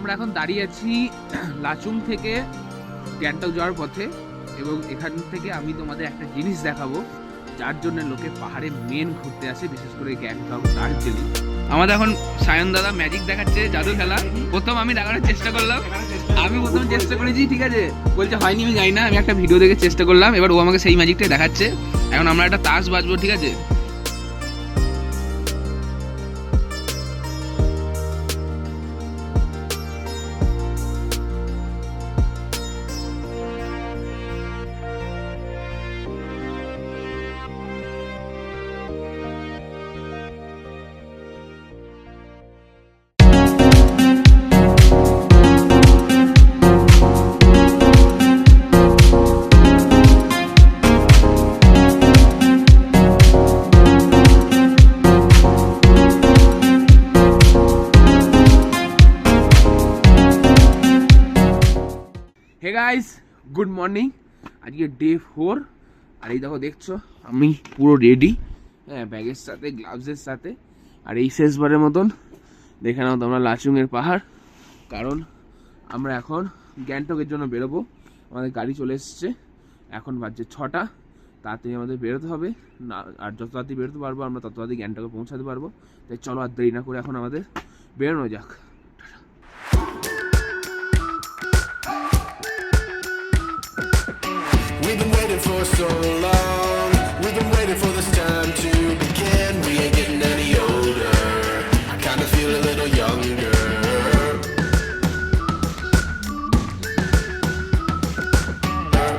আমরা এখন দাঁড়িয়ে আছি লাচুং থেকে গ্যাংটক যাওয়ার পথে, এবং এখান থেকে আমি তোমাদের একটা জিনিস দেখাবো যার জন্য লোকে পাহাড়ে মেন ঘুরতে আসে, বিশেষ করে গ্যাংটক, দার্জিলিং। আমাদের এখন সায়ন দাদা ম্যাজিক দেখাচ্ছে, জাদু খেলা। প্রথম আমি দেখানোর চেষ্টা করলাম, আমি প্রথম চেষ্টা করেছি, ঠিক আছে, বলছে হয়নি, আমি যাই না, আমি একটা ভিডিও দেখে চেষ্টা করলাম, এবার ও আমাকে সেই ম্যাজিকটাই দেখাচ্ছে। এখন আমরা একটা তাস বাজবো, ঠিক আছে। Hey guys, good morning. আজকে ডে 4, আর এই দেখো দেখছো আমি পুরো রেডি, হ্যাঁ, ব্যাগের সাথে, গ্লাভসের সাথে। আর এই শেষবারের মতন দেখে নাও তোমরা লাচুংয়ের পাহাড়, কারণ আমরা এখন গ্যাংটকের জন্য বেরোবো। আমাদের গাড়ি চলে এসছে, এখন বাজছে 6টা, তাড়াতাড়ি আমাদের বেরোতে হবে না, আর যত তাড়াতাড়ি বেরোতে পারবো আমরা তত তাড়াতাড়ি গ্যাংটকে পৌঁছাতে পারবো। তাই চলো আর দেরি না করে এখন আমাদের বেরোনো যাক। We've been waiting for so long. We've been waiting for this time to begin. We ain't getting any older. I kinda feel a little younger.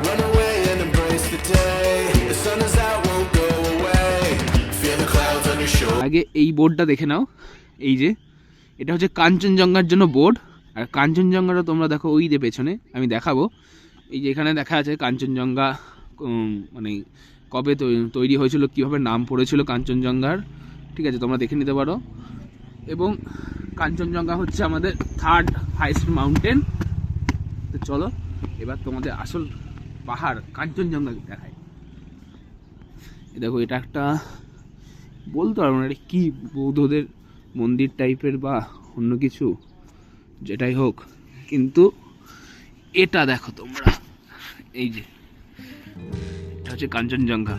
Run away and embrace the day. The sun is out, won't go away. Feel the clouds on your shoulders. আগে এই বোর্ডটা দেখে নাও, এই যে এটা হচ্ছে কাঞ্চনজঙ্ঘার জন্য board. আর কাঞ্চনজঙ্ঘাটা তোমরা দেখো ওই যে পেছনে, আমি দেখাবো। এই যে এখানে দেখা আছে কাঞ্চনজঙ্ঘা মানে কবে তৈরি হয়েছিল, কীভাবে নাম পড়েছিল কাঞ্চনজঙ্ঘার, ঠিক আছে, তোমরা দেখে নিতে পারো। এবং কাঞ্চনজঙ্ঘা হচ্ছে আমাদের 3rd হাইস্ট মাউন্টেন। তো চলো এবার তোমাদের আসল পাহাড় কাঞ্চনজঙ্ঘা দেখায়। দেখো এটা একটা, বলতে পারবো না এটা কি, বৌদ্ধদের মন্দির টাইপের বা অন্য কিছু, যেটাই হোক, কিন্তু এটা দেখো তোমরা, এই যে এটা হচ্ছে কাঞ্চনজঙ্ঘা।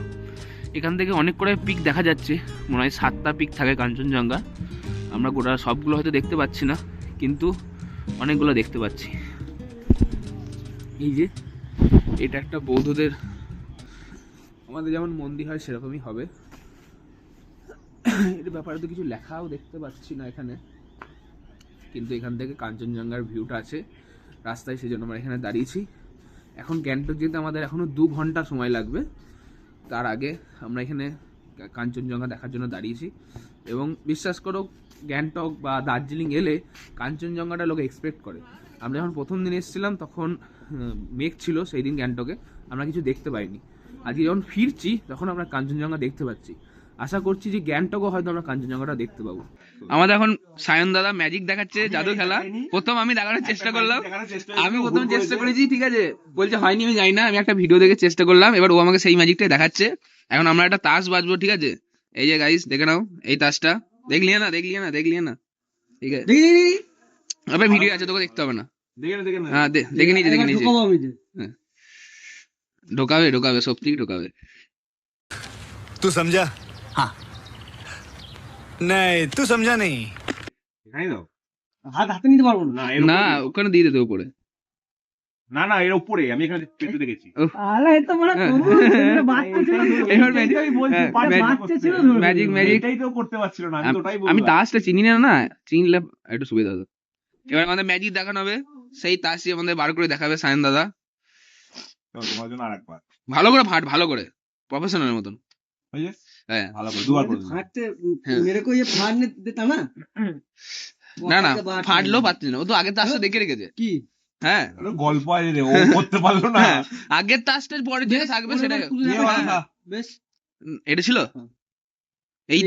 এখান থেকে অনেক করে পিক দেখা যাচ্ছে, মনে হয় 7টা পিক থাকে কাঞ্চনজঙ্ঘা। আমরা গোটা সবগুলো হয়তো দেখতে পাচ্ছি না, কিন্তু অনেকগুলো দেখতে পাচ্ছি। এই যে এটা একটা বৌদ্ধদের, আমাদের যেমন মন্দির হয় সেরকমই হবে। এর ব্যাপারে তো কিছু লেখাও দেখতে পাচ্ছি না এখানে, কিন্তু এখান থেকে কাঞ্চনজঙ্ঘার ভিউটা আছে রাস্তায়, সেই জন্য আমরা এখানে দাঁড়িয়েছি। এখন গ্যাংটক যেতে আমাদের এখনও 2 ঘন্টা সময় লাগবে, তার আগে আমরা এখানে কাঞ্চনজঙ্ঘা দেখার জন্য দাঁড়িয়েছি। এবং বিশ্বাস করো, গ্যাংটক বা দার্জিলিং এলে কাঞ্চনজঙ্ঘাটা লোকে এক্সপেক্ট করে। আমরা যখন প্রথম দিন এসেছিলাম তখন মেঘ ছিল, সেই দিন গ্যাংটকে আমরা কিছু দেখতে পাইনি। আজকে যখন ফিরছি তখন আমরা কাঞ্চনজঙ্ঘা দেখতে পাচ্ছি। আশা করছি যে গ্যাংটকও হয়তো আমরা কাঞ্চনজঙ্ঘাটা দেখতে পাবো। আমাদের এখন সায়ন দাদা ম্যাজিক দেখাচ্ছে, জাদু খেলা। প্রথম আমি দেখানোর চেষ্টা করলাম, আমি প্রথম চেষ্টা করেছি, ঠিক আছে, বলছে হয়নি, আমি যাই না, আমি একটা ভিডিও দেখে চেষ্টা করলাম, এবার ও আমাকে সেই ম্যাজিকটাই দেখাচ্ছে। এখন আমরা একটা তাস বাজবো, ঠিক আছে। এই যে গাইস দেখে নাও এই তাসটা, দেখলিয়ে না, ঠিক আছে, আবার ভিডিও আছে, তোকে দেখতে হবে না। হ্যাঁ দেখে নিয়েছি। ঢোকাবে সত্যি ঢোকাবে। तू समझा? हाँ। नहीं तू समझा नहीं। হাত হাতে নিতে পারবো না। না ওখানে দিয়ে দিতে উপরে। না না, এর উপরে আমি এখানে পেতে দেখেছি। আলা এত বড় করব, বাচ্চা ছিল। এবার ম্যাজিক, আমি বলছি বাচ্চা ছিল, ম্যাজিক এটাই তো করতে পারছিল না, আমি তো ওটাই বললাম। আমি তাসটা চিনি না, চিনলে একটু সুবিধা হতো। এবার আমাদের ম্যাজিক দেখানো হবে, সেই তাসই আমাদের বার করে দেখাবে সায়ন দাদা। তোমার জন্য আরেকবার ভালো করে ফাট, ভালো করে, প্রফেশনালের মতন। হ্যাঁ ভালো করে দুবার করে ফাটতে মেরে কো ये फाड़ने देता ना। না ফাটলো পাচ্ছি না, ও তো আগের তাসটা দেখে রেখেছে। কি হ্যাঁ গল্প আছে রে, ও করতে পারলো না। আগের তাসটা পরে যেটা থাকবে সেটা বেশ, এটা ছিল। এই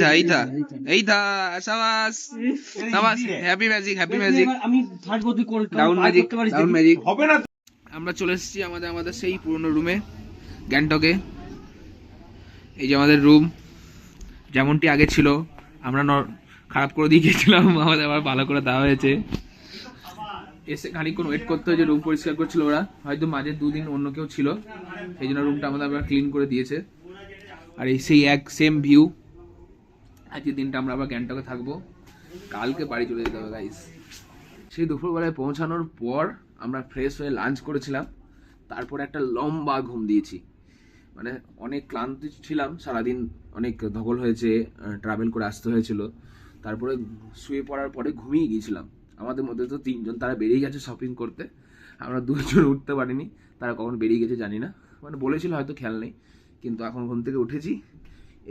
থা সাবাস হ্যাপি ম্যাজিক আমি ফাটবো, তুই করে ডাউন ম্যাজিক হবে না। আমরা চলে এসেছি আমাদের সেই পুরনো রুমে গ্যাংটকে। এই যে আমাদের রুম যেমনটি আগে ছিল, আমরা খারাপ করে দিয়ে গিয়েছিলাম, আমাদের আবার ভালো করে দেওয়া হয়েছে। এসে খানিকক্ষণ ওয়েট করতে হয়েছে, রুম পরিষ্কার করছিল ওরা, হয়তো মাঝে দুদিন অন্য কেউ ছিল, সেই জন্য রুমটা আমাদের আবার ক্লিন করে দিয়েছে। আর এই সেই এক সেম ভিউ। আজকের দিনটা আমরা আবার গ্যাংটকে থাকবো, কালকে বাড়ি চলে যেতে হবে গাইস। সেই দুপুরবেলায় পৌঁছানোর পর আমরা ফ্রেশ হয়ে লাঞ্চ করেছিলাম, তারপরে একটা লম্বা ঘুম দিয়েছি। মানে অনেক ক্লান্ত ছিলাম, সারাদিন অনেক ধকল হয়েছে, ট্রাভেল করে আসতে হয়েছিল। তারপরে শুয়ে পড়ার পরে ঘুমিয়ে গিয়েছিলাম। আমাদের মধ্যে তো 3 জন, তারা বেরিয়ে গেছে শপিং করতে, আমরা 2 জন উঠতে পারিনি। তারা কখন বেরিয়ে গেছে জানি না, মানে বলেছিল হয়তো, খেয়াল নেই। কিন্তু এখন ঘুম থেকে উঠেছি,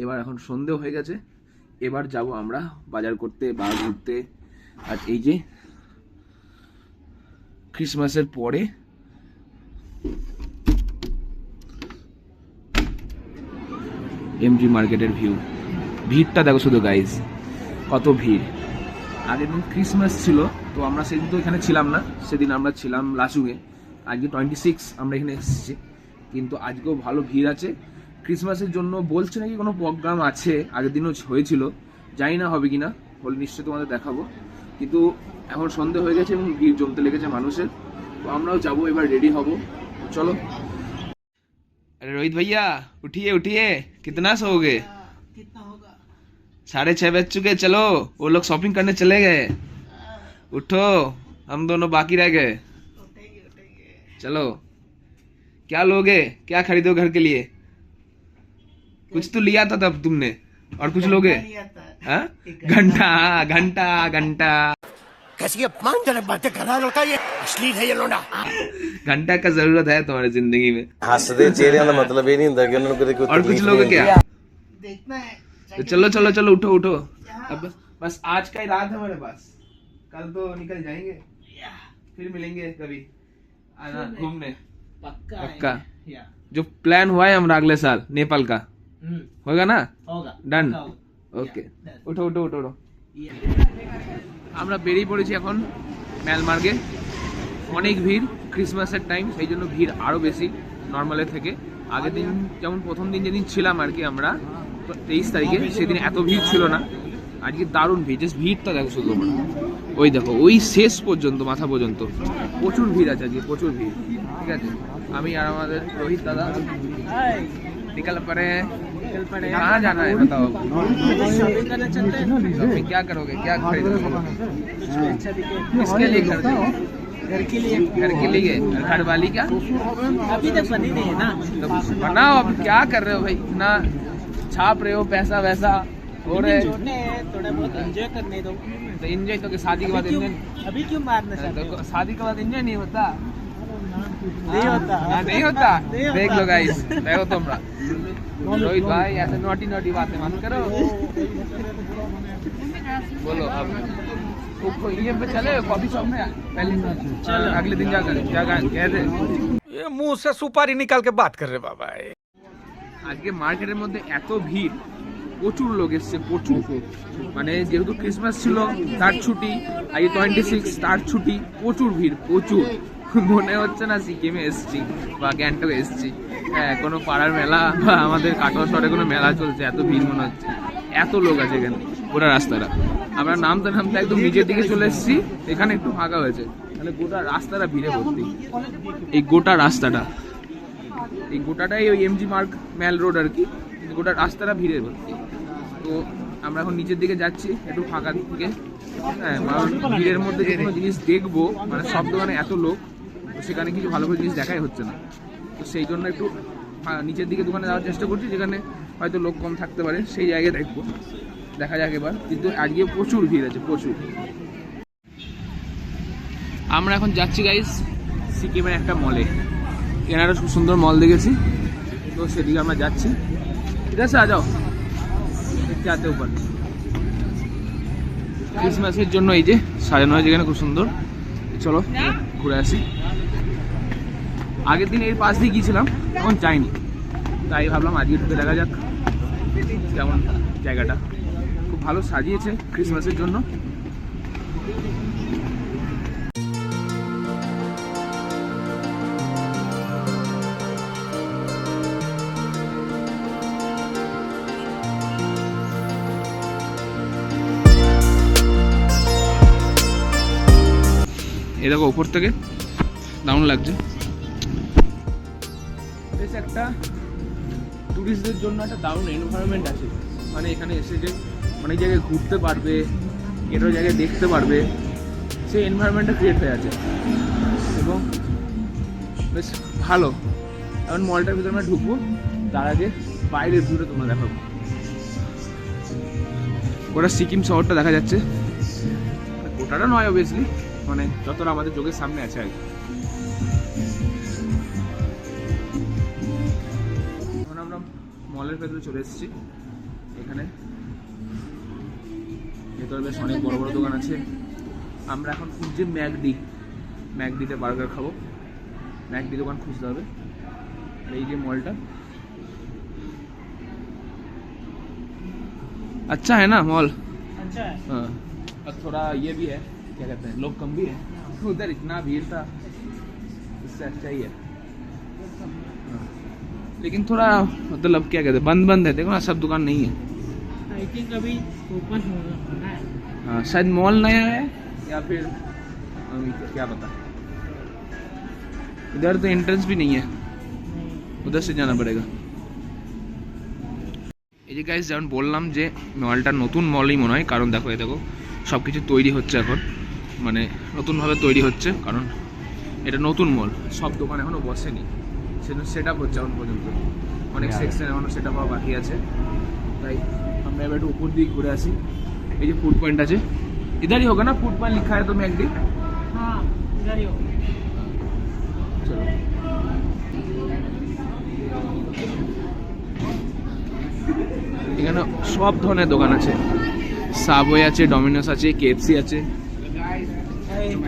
এবার এখন সন্ধেও হয়ে গেছে, এবার যাব আমরা বাজার করতে বা ঘুরতে। আর এই যে ক্রিসমাসের পরে এমজি মার্কেটের ভিউ, ভিড়টা দেখো শুধু গাইজ, কত ভিড়। আগের দিন ক্রিসমাস ছিল, তো আমরা সেদিন তো এখানে ছিলাম না, সেদিন আমরা ছিলাম লাচুংয়ে। আজকে 26 আমরা এখানে এসেছি, কিন্তু আজকেও ভালো ভিড় আছে। ক্রিসমাসের জন্য বলছে নাকি কোনো প্রোগ্রাম আছে, আগের দিনও হয়েছিল, জানি না হবে কিনা, হলে নিশ্চয়ই তোমাদের দেখাবো। কিন্তু এখন সন্ধে হয়ে গেছে এবং ভিড় জমতে লেগেছে মানুষের, তো আমরাও যাবো, এবার রেডি হব, চলো। अरे रोहित भैया उठिए उठिए, कितना सोओगे? कितना होगा? 6:30 बज चुके, चलो वो लोग शॉपिंग करने चले गए, उठो, हम दोनों बाकी रह गए। चलो, क्या लोगे, क्या खरीदो घर के लिए? कुछ तो लिया था तब तुमने, और कुछ लोगे? हाँ? घंटा घंटा घंटा कैसी अपमानजनक बातें कर रहा है लड़का, ये अश्लील है ये लोंडा। घंटा का जरूरत है तुम्हारी जिंदगी में, हंसदे चेहरे का मतलब ये नहीं होता कि उन्होंने कोई और कुछ लोगे क्या? देखना है। तो चलो चलो चलो, उठो उठो, अब बस आज का ही रात है हमारे पास, कल तो निकल जाएंगे, फिर मिलेंगे कभी आना घूमने, पक्का पक्का। आएंगे। या, जो प्लान हुआ है हमारा अगले साल नेपाल का, होगा ना? होगा Done? पक्का होगा। ওকে, done. উঠো উঠো উঠো উঠো। আমরা বেরিয়ে পড়েছি এখন ম্যালমার্গে, অনেক ভিড়, ক্রিসমাসের টাইম, সেই জন্য ভিড় আরও বেশি নর্মালের থেকে। আগের দিন যেমন প্রথম দিন যেদিন ছিলাম আর কি আমরা 23 তারিখে, সেদিন এত ভিড় ছিল না, আজকে দারুণ ভিড়। জাস্ট ভিড়টা দেখো শুধু তোমরা, ওই দেখো ওই শেষ পর্যন্ত, মাথা পর্যন্ত প্রচুর ভিড় আছে আজকে, প্রচুর ভিড়। ঠিক আছে, আমি আর আমাদের রোহিত দাদা निकल पड़े। कहाँ जाना है बताओ? शॉपिंग करने चलते हैं। शॉपिंग क्या करोगे, क्या खरीदोगे? अच्छा दिखे। किसके लिए खरीदोगे? घर के लिए। घर के लिए? और घर वाली क्या? अभी तक बनी नहीं है ना। तो बनाओ, अब क्या कर रहे हो भाई, इतना छाप रहे हो पैसा वैसा हो रहे, जोड़ने हैं, थोड़ा बहुत एंजॉय करने दो। तो एंजॉय तो शादी के बाद एंजॉय, अभी क्यों मारना चाहते हो? तो शादी के बाद एंजॉय नहीं होता? नहीं होता। हाँ, नहीं होता। नहीं होता। देख लो गाइस, देखो तुमरा रोहित भाई ऐसे नोटी नोटी बातें मत करो। बोलो अब ये पे चले कॉफी शॉप में पहले, अगले दिन जाकर क्या कह रहे? ये मुंह से सुपारी निकाल के बात कर रहे बाबा। আজকে মার্কেটের মধ্যে এত ভিড়, প্রচুর লোক এসছে, প্রচুর। মানে যেহেতু ক্রিসমাস ছিল, তার ছুটি, আজকে 26 তার ছুটি, প্রচুর ভিড়, প্রচুর। মনে হচ্ছে না সিকিমে এসছি বা গ্যাংটকে এসছি, হ্যাঁ কোনো পাড়ার মেলা বা আমাদের কাটোয়া শহরে কোনো মেলা চলছে, এত ভিড় মনে হচ্ছে, এত লোক আছে এখানে। গোটা রাস্তাটা আমরা নামতে নামতে একদম নিচের দিকে চলে এসেছি, এখানে একটু ফাঁকা হয়েছে, তাহলে গোটা রাস্তাটা ভিড়ে ভর্তি। এই গোটা রাস্তাটা, এই গোটাটাই ওই এমজি মার্গ ম্যাল রোড আর কি, গোটা রাস্তাটা ভিড়ে ভর্তি। তো আমরা এখন নিচের দিকে যাচ্ছি একটু ফাঁকা দিকে, হ্যাঁ কারণ ভিড়ের মধ্যে যে কোনো জিনিস দেখবো, মানে সব দোকানে এত লোক, তো সেখানে কিছু ভালো করে জিনিস দেখাই হচ্ছে না, তো সেই জন্য একটু নিচের দিকে দোকানে যাওয়ার চেষ্টা করছি, যেখানে হয়তো লোক কম থাকতে পারে, সেই জায়গায় দেখবো, দেখা যাক এবার। কিন্তু আজকে প্রচুর ভিড় আছে, প্রচুর। আমরা এখন যাচ্ছি গাইস সিকিমের একটা মলে, এনারা খুব সুন্দর মল দেখেছি, তো সেদিকে আমরা যাচ্ছি। ঠিক আছে, আ যাও দেখতে আতে উপর। ক্রিসমাসের জন্য এই যে সাজানো হয়েছে এখানে, খুব সুন্দর। চলো ঘুরে আসি। আগের দিন এর পাশ দিয়ে গিয়েছিলাম, তখন যাইনি, তাই ভাবলাম আজকে ঢুকে দেখা যাক কেমন জায়গাটা। খুব ভালো সাজিয়েছে ক্রিসমাসের জন্য। এই দেখো ওপর থেকে দারুণ লাগছে। বেশ একটা টুরিস্টদের জন্য একটা দারুণ এনভায়রনমেন্ট আছে, মানে এখানে এসে যে অনেক জায়গায় ঘুরতে পারবে, এটাও জায়গায় দেখতে পারবে, সেই এনভায়রনমেন্টটা ক্রিয়েট হয়ে আছে এবং বেশ ভালো। এখন মলটার ভিতরে আমরা ঢুকবো, তার আগে বাইরের ভিউটা তোমরা দেখাবো। ওটা সিকিম শহরটা দেখা যাচ্ছে, ওটাটা নয় অবভিয়াসলি, মানে যতটা আমাদের চোখের সামনে আছে আর কি। এখন আমরা মলের ভেতরে চলে এসেছি। এখানে ভেতরে বেশ অনেক বড় বড় দোকান আছে। আমরা এখন খুঁজছি ম্যাকডিতে বার্গার খাবো। ম্যাকডি দোকান খুঁজতে হবে। এই যে মলটা अच्छा है ना मॉल। अच्छा है। हाँ, और थोड़ा ये भी है, क्या कहते हैं, लोग कम भी है, उधर इतना भीड़ था, इससे अच्छा ही है। हाँ, लेकिन थोड़ा मतलब क्या कहते हैं, बंद है, देखो ना सब दुकान नहीं है। आई थिंक अभी ओपन होना है। हाँ, शायद मॉल नया है या फिर क्या पता। इधर तो एंट्रेंस भी नहीं है, उधर से जाना पड़ेगा। এই যে গাইস যেমন বললাম যে মলটা নতুন মলই মনে হয়, কারণ দেখো এই দেখো সব কিছু তৈরি হচ্ছে এখন, মানে নতুনভাবে তৈরি হচ্ছে, কারণ এটা নতুন মল, সব দোকান এখনও বসেনি, সেট আপ হচ্ছে এখন পর্যন্ত, অনেক সেকশন এখনও সেট আপ হওয়া বাকি আছে। তাই আমরা এবার একটু উপর দিকে ঘুরে আসি। এই যে ফুড পয়েন্ট আছে, इधर ही होगा ना फूड पॉइंट लिखा है तो मैकडी। हाँ इधर ही होगा। चलो এখানে সব ধরনের দোকান আছে, সাবওয়ে আছে, ডমিনোস আছে, কেএফসি আছে।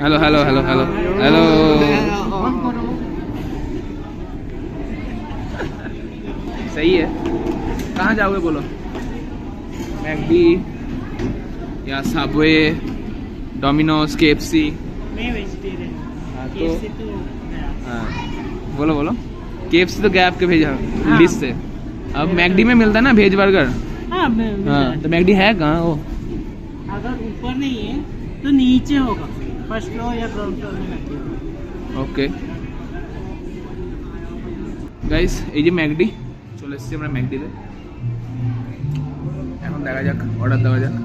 Hello hello hello hello hello सही है। कहाँ जाओगे बोलो, मैकडी या सबवे, डोमिनोज, केएफसी। मैं वेजिटेरियन हाँ, तो हाँ बोलो बोलो। केएफसी तो गया आपके भेजा हाँ। लिस्ट से, अब मैकडी में मिलता है ना वेज बर्गर। हाँ हाँ तो मैकडी है कहाँ वो? अगर ऊपर नहीं है तो नीचे होगा, फर्स्ट फ्लोर या ग्राउंड फ्लोर में मैकडी होगा। ওকে গাইস, এই যে ম্যাকডি চলে এসেছি আমরা ম্যাকডিতে। এখন দেখা যাক, অর্ডার দেওয়া যাক।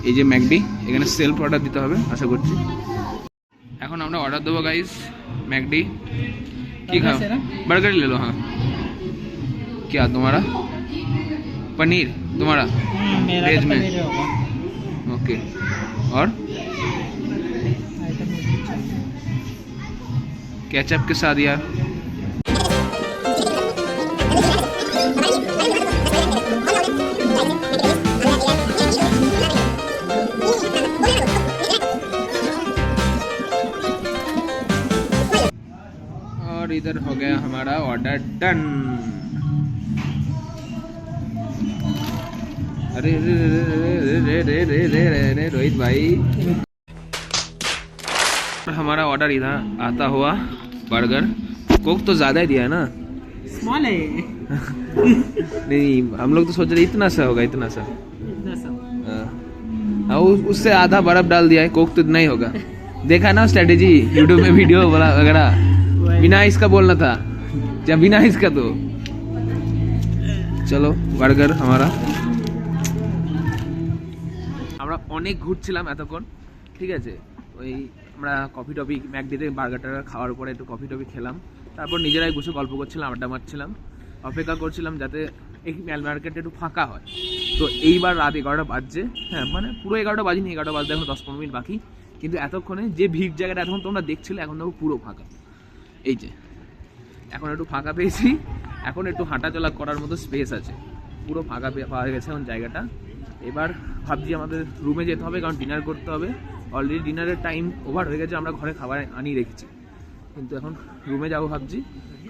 এই যে ম্যাকডি, এখানে সেলফ অর্ডার দিতে হবে আশা করছি। এখন আমরা অর্ডার দেবো গাইস मैकडी। কি খাও? बर्गर ले लो। हाँ क्या तुम्हारा? पनीर तुम्हारा मेरा वेज तो में? पनीर होगा। ओके, और केचप के साथ यार। और इधर हो गया हमारा ऑर्डर डन। अरे रे रे रे रे रे रे रे रे रोहित भाई, हमारा ऑर्डर इधर आता हुआ बर्गर। कोक तो ज़्यादा ही दिया है ना? स्मॉल है ये। नहीं, हम लोग तो सोच रहे इतना सा होगा, इतना सा। इतना सा। हाँ, उससे आधा बर्फ डाल दिया है, कोक तो इतना ही होगा। देखा ना स्ट्रेटेजी यूट्यूब में वीडियो वगैरह, बिना इसका बोलना था, या बिना इसका तो। চলো বার্গার हमारा। আমরা অনেক ঘুরছিলাম এতক্ষণ, ঠিক আছে, ওই আমরা কফি টফি ম্যাকডিতে বার্গারটা খাওয়ার পরে একটু কফি টফি খেলাম, তারপর নিজেরাই বসে গল্প করছিলাম, আড্ডা মারছিলাম, অপেক্ষা করছিলাম যাতে এই মার্কেটটা একটু ফাঁকা হয়। তো এইবার রাত 11টা বাজছে, হ্যাঁ মানে পুরো 11টা বাজিনি, 11টা বাজতে এখন 10-15 মিনিট বাকি, কিন্তু এতক্ষণে যে ভিড় জায়গাটা এখন তোমরা দেখছিলে এখন দেখো পুরো ফাঁকা। এই যে এখন একটু ফাঁকা পেয়েছি, এখন একটু হাঁটাচলা করার মতো স্পেস আছে, পুরো ফাঁকা পাওয়া গেছে এখন জায়গাটা। এবার ভাবছি আমাদের রুমে যেতে হবে, কারণ ডিনার করতে হবে। অলরেডি ডিনারের টাইম ওভার হয়ে গেছে, আমরা ঘরে খাবার আনিয়ে রেখেছি, কিন্তু এখন রুমে যাবো ভাবছি।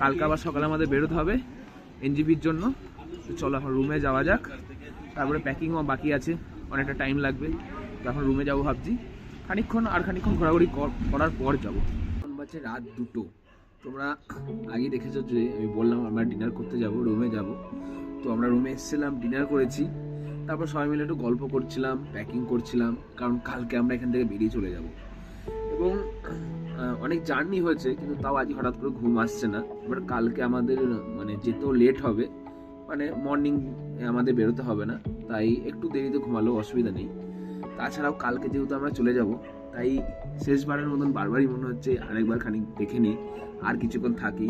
কালকে আবার সকালে আমাদের বেরোতে হবে এনজিপির জন্য। তো চলো এখন রুমে যাওয়া যাক, তারপরে প্যাকিংও বাকি আছে, অনেকটা টাইম লাগবে। তো এখন রুমে যাবো ভাবছি, খানিকক্ষণ ঘোরাঘুরি করার পর যাবো। এখন বাজছে রাত 2টো। তোমরা আগে দেখেছো যে আমি বললাম আমরা ডিনার করতে যাব, রুমে যাব। তো আমরা রুমে এসেছিলাম, ডিনার করেছি, তারপর সবাই মিলে একটু গল্প করছিলাম, প্যাকিং করছিলাম, কারণ কালকে আমরা এখান থেকে বেরিয়ে চলে যাব। এবং অনেক জার্নি হয়েছে, কিন্তু তাও আজ হঠাৎ করে ঘুম আসছে না। এবার কালকে আমাদের মানে যেতেও লেট হবে, মানে মর্নিং আমাদের বেরোতে হবে না, তাই একটু দেরিতে ঘুমালেও অসুবিধা নেই। তাছাড়াও কালকে যেহেতু আমরা চলে যাব, তাই শেষবারের মতন বারবারই মনে হচ্ছে আরেকবার খানিক দেখে নিই, আর কিছুক্ষণ থাকি।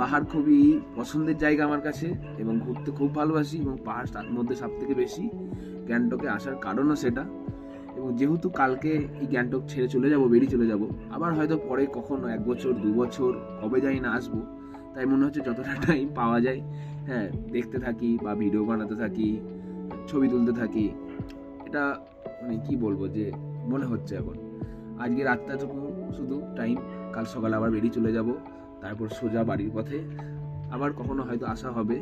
পাহাড় খুবই পছন্দের জায়গা আমার কাছে, এবং ঘুরতে খুব ভালোবাসি, এবং পাহাড় তার মধ্যে সব থেকে বেশি গ্যাংটকে আসার কারণও সেটা। এবং যেহেতু কালকে এই গ্যাংটক ছেড়ে চলে যাব, বেরিয়ে চলে যাব, আবার হয়তো পরে কখনো 1 বছর 2 বছর কবে যাই না আসবো, তাই মনে হচ্ছে যতটা টাইম পাওয়া যায় হ্যাঁ দেখতে থাকি বা ভিডিও বানাতে থাকি, ছবি তুলতে থাকি। এটা মানে কি বলবো যে মনে হচ্ছে এখন আজকে রাতটাটুকু শুধু টাইম, কাল সকালে আবার বেরিয়ে চলে যাব, তারপর সোজা বাড়ির পথে। আবার কখনো হয়তো আসা হবে,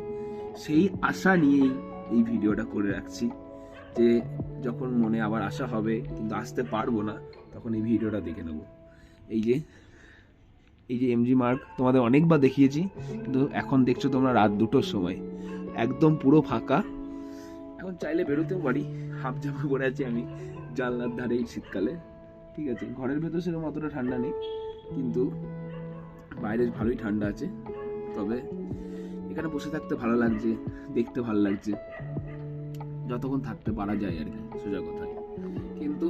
সেই আশা নিয়েই এই ভিডিওটা করে রাখছি, যে যখন মনে আবার আসা হবে কিন্তু আসতে পারবো না, তখন এই ভিডিওটা দেখে নেব। এই যে এমজি মার্গ তোমাদের অনেকবার দেখিয়েছি, কিন্তু এখন দেখছো তোমরা রাত 2টোর সময়, একদম পুরো ফাঁকা। এখন চাইলে বেরোতেও পারি, হাফ জামা পরে আছি আমি জানলার ধারে এই শীতকালে। ঠিক আছে, ঘরের ভেতর সেরকম অতটা ঠান্ডা নেই, কিন্তু বাইরে ভালোই ঠান্ডা আছে। তবে এখানে বসে থাকতে ভালো লাগছে, দেখতে ভালো লাগছে, যতক্ষণ থাকতে পারা যায় আর কি, সোজা কথায়। কিন্তু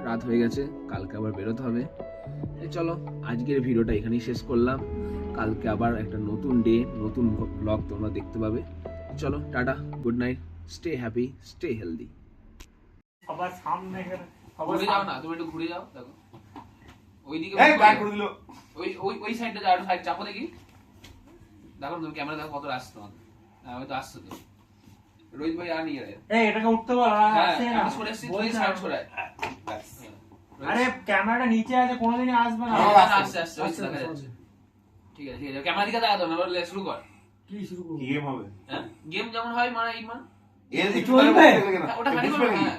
রাত হয়ে গেছে, কালকে আবার বেরোতে হবে। চলো আজকের ভিডিওটা এখানেই শেষ করলাম, কালকে আবার একটা নতুন ডে, নতুন ব্লগ তোমরা দেখতে পাবে। চলো tata, good night, stay happy, stay healthy. সবার সামনে ঘুরে যাও না, তুমি একটু ঘুরে যাও, দেখো ওইদিকে ওই সাইডটা যাও, সাইড চাপো দেখি, দেখো তুমি ক্যামেরা দেখো কত আসছে তোমার। হ্যাঁ হয়তো আসছে তো, রোহিত ভাই আর নিয়ে এই এটাকে উঠতে বল, আসে না সরে এসছি, তুই সাইড সরায়। আরে ক্যামেরাটা নিচে আছে, কোনোদিনই আসবে না। আসছে আসছে ওই দেখা যাচ্ছে। ঠিক আছে ঠিক আছে, ক্যামেরা দিকে তাকাতো না, বলে শুরু কর। কি শুরু করব? গেম হবে। হ্যাঁ গেম যেমন হয় মানে এই মান চলবে ওটা খালি করো। হ্যাঁ